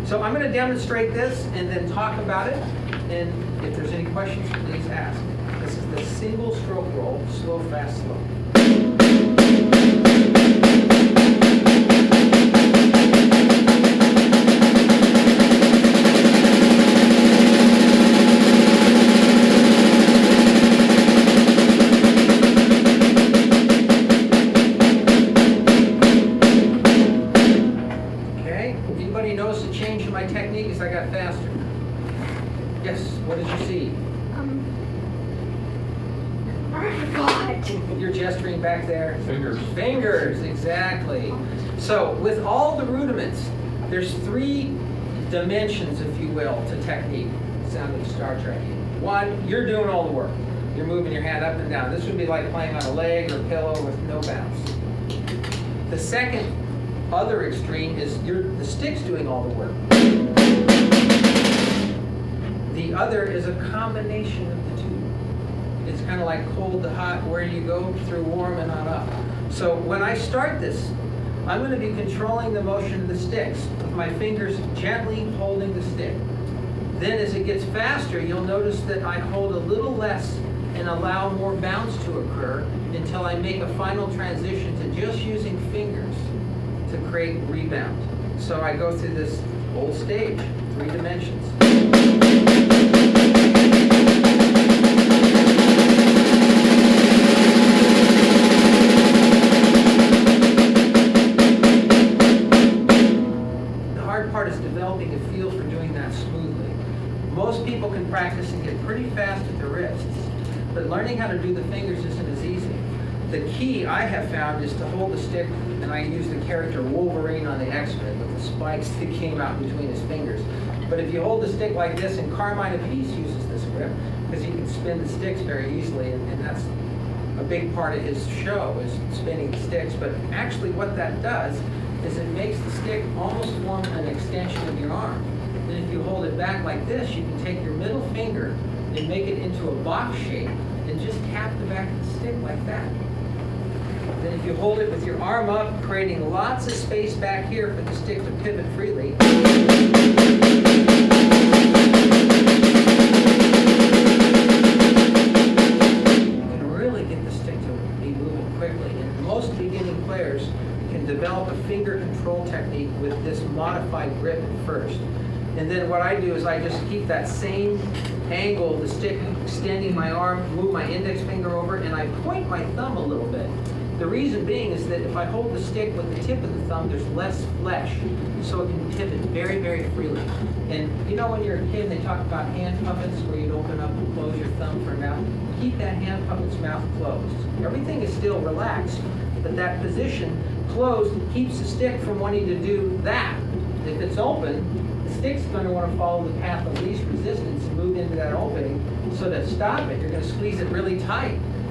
So I'm going to demonstrate this and then talk about it. And if there's any questions, please ask. This is the single stroke roll, slow, fast, slow. As I got faster. Yes, what did you see? I forgot. You're gesturing back there. Fingers. Fingers, exactly. So with all the rudiments, there's 3 dimensions, if you will, to technique. Sounding Star Trek. 1, you're doing all the work. You're moving your hand up and down. This would be like playing on a leg or pillow with no bounce. The second other extreme is the stick's doing all the work. The other is a combination of the two. It's kind of like cold to hot, where you go through warm and on up. So when I start this, I'm going to be controlling the motion of the sticks with my fingers gently holding the stick. Then as it gets faster, you'll notice that I hold a little less and allow more bounce to occur until I make a final transition to just using fingers to create rebound. So I go through this whole stage, 3 dimensions. The hard part is developing a feel for doing that smoothly. Most people can practice and get pretty fast at the wrists, but learning how to do the fingers isn't as easy. The key I have found is to hold the stick, and I use the character Wolverine on the X-Men with the spikes that came out between his fingers. But if you hold the stick like this, and Carmine Appice uses this grip, because he can spin the sticks very easily, and that's a big part of his show, is spinning the sticks. But actually what that does is it makes the stick almost form an extension of your arm. And if you hold it back like this, you can take your middle finger and make it into a box shape and just tap the back of the stick like that. Then if you hold it with your arm up, creating lots of space back here for the stick to pivot freely. You can really get the stick to be moving quickly. And most beginning players can develop a finger control technique with this modified grip at first. And then what I do is I just keep that same angle of the stick, extending my arm, move my index finger over, and I point my thumb a little bit. The reason being is that if I hold the stick with the tip of the thumb, there's less flesh, so it can pivot very, very freely. And you know when you're a kid, they talk about hand puppets, where you'd open up and close your thumb for a mouth. Keep that hand puppet's mouth closed. Everything is still relaxed, but that position closed keeps the stick from wanting to do that. If it's open, the stick's going to want to follow the path of least resistance and move into that opening. So to stop it, you're going to squeeze it really tight.